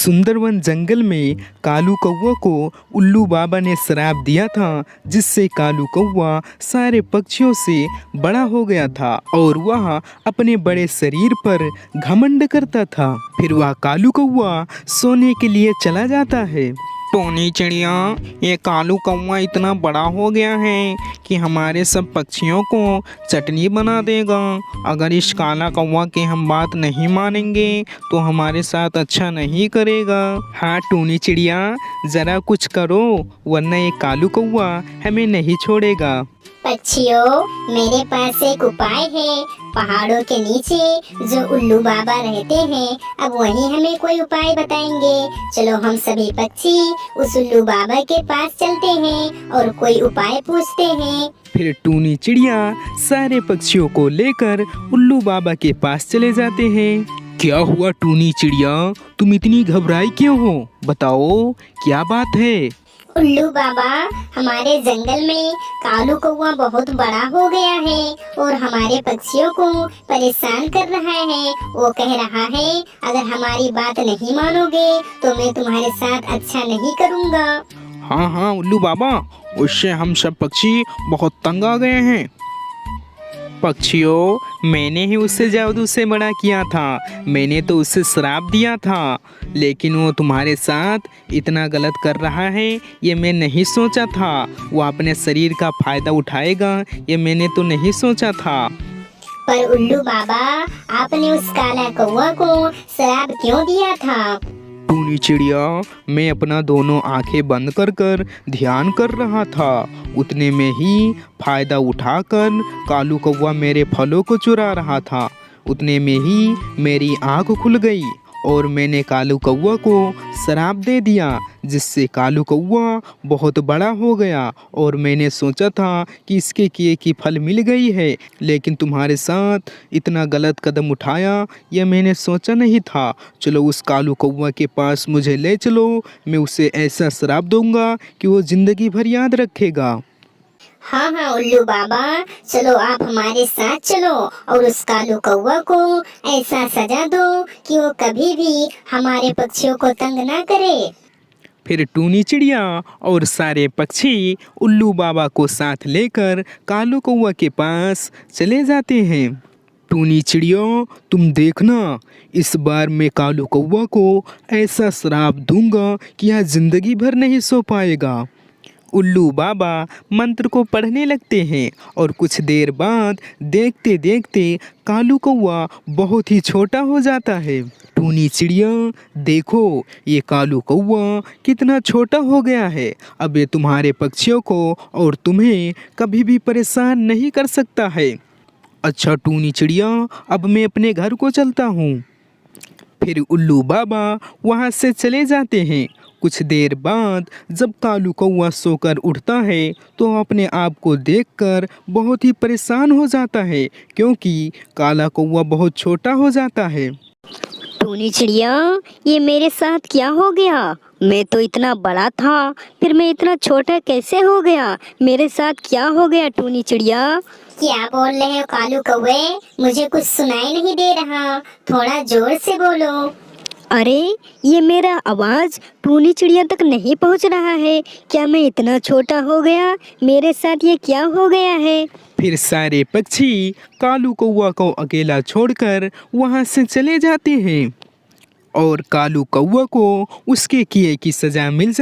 सुंदरवन जंगल में कालू कौवा को उल्लू बाबा ने श्राप दिया था, जिससे कालू कौवा सारे पक्षियों से बड़ा हो गया था और वह अपने बड़े शरीर पर घमंड करता था। फिर वह कालू कौवा सोने के लिए चला जाता है। टोनी चिड़िया, ये कालू कौवा इतना बड़ा हो गया है कि हमारे सब पक्षियों को चटनी बना देगा। अगर इस काला कौवा की हम बात नहीं मानेंगे तो हमारे साथ अच्छा नहीं करेगा। हाँ टोनी चिड़िया, ज़रा कुछ करो वरना ये कालू कौवा हमें नहीं छोड़ेगा। पक्षियों, मेरे पास एक उपाय है। पहाड़ों के नीचे जो उल्लू बाबा रहते हैं, अब वही हमें कोई उपाय बताएंगे। चलो हम सभी पक्षी उस उल्लू बाबा के पास चलते हैं और कोई उपाय पूछते हैं। फिर टूनी चिड़िया सारे पक्षियों को लेकर उल्लू बाबा के पास चले जाते हैं। क्या हुआ टूनी चिड़िया, तुम इतनी घबराई क्यों हो? बताओ क्या बात है? उल्लू बाबा, हमारे जंगल में कालू कौवा बहुत बड़ा हो गया है और हमारे पक्षियों को परेशान कर रहा है। वो कह रहा है अगर हमारी बात नहीं मानोगे तो मैं तुम्हारे साथ अच्छा नहीं करूँगा। हाँ हाँ उल्लू बाबा, उससे हम सब पक्षी बहुत तंग आ गए हैं। पक्षियों, मैंने ही उससे जादू से बड़ा किया था। मैंने तो उसे श्राप दिया था, लेकिन वो तुम्हारे साथ इतना गलत कर रहा है ये मैं नहीं सोचा था। वो अपने शरीर का फायदा उठाएगा ये मैंने तो नहीं सोचा था। पर उल्लू बाबा, आपने उस काला कौवा को श्राप क्यों दिया था? टूनी चिड़िया, मैं अपना दोनों आंखें बंद कर कर ध्यान कर रहा था। उतने में ही फायदा उठाकर कालू कौवा मेरे फलों को चुरा रहा था। उतने में ही मेरी आंख खुल गई और मैंने कालू कौवा को श्राप दे दिया, जिससे कालू कौवा बहुत बड़ा हो गया। और मैंने सोचा था कि इसके किए की फल मिल गई है, लेकिन तुम्हारे साथ इतना गलत कदम उठाया यह मैंने सोचा नहीं था। चलो उस कालू कौवा के पास मुझे ले चलो, मैं उसे ऐसा श्राप दूंगा कि वो ज़िंदगी भर याद रखेगा। हाँ हाँ उल्लू बाबा, चलो आप हमारे साथ चलो और उस कालू कौवा को ऐसा सजा दो कि वो कभी भी हमारे पक्षियों को तंग ना करे। फिर टूनी चिड़िया और सारे पक्षी उल्लू बाबा को साथ लेकर कालू कौवा के पास चले जाते हैं। टूनी चिड़िया, तुम देखना, इस बार मैं कालू कौवा को ऐसा श्राप दूंगा कि यह जिंदगी भर नहीं सो पाएगा। उल्लू बाबा मंत्र को पढ़ने लगते हैं और कुछ देर बाद देखते देखते कालू कौवा बहुत ही छोटा हो जाता है। टूनी चिड़िया, देखो ये कालू कौवा कितना छोटा हो गया है। अब ये तुम्हारे पक्षियों को और तुम्हें कभी भी परेशान नहीं कर सकता है। अच्छा टूनी चिड़िया, अब मैं अपने घर को चलता हूँ। फिर उल्लू बाबा वहाँ से चले जाते हैं। कुछ देर बाद जब कालू कौवा सोकर उठता है तो अपने आप को देखकर बहुत ही परेशान हो जाता है, क्योंकि काला कौवा बहुत छोटा हो जाता है। टूनी चिड़िया, ये मेरे साथ क्या हो गया? मैं तो इतना बड़ा था, फिर मैं इतना छोटा कैसे हो गया? मेरे साथ क्या हो गया टूनी चिड़िया? क्या बोल रहे हो कालू कौवे? मुझे कुछ सुनाई नहीं दे रहा, थोड़ा जोर से बोलो। अरे, ये मेरा आवाज़ टूनी चिड़िया तक नहीं पहुंच रहा है। क्या मैं इतना छोटा हो गया? मेरे साथ ये क्या हो गया है? फिर सारे पक्षी कालू कौवा को अकेला छोड़कर वहाँ से चले जाते हैं और कालू कौवा को उसके किए की सज़ा मिल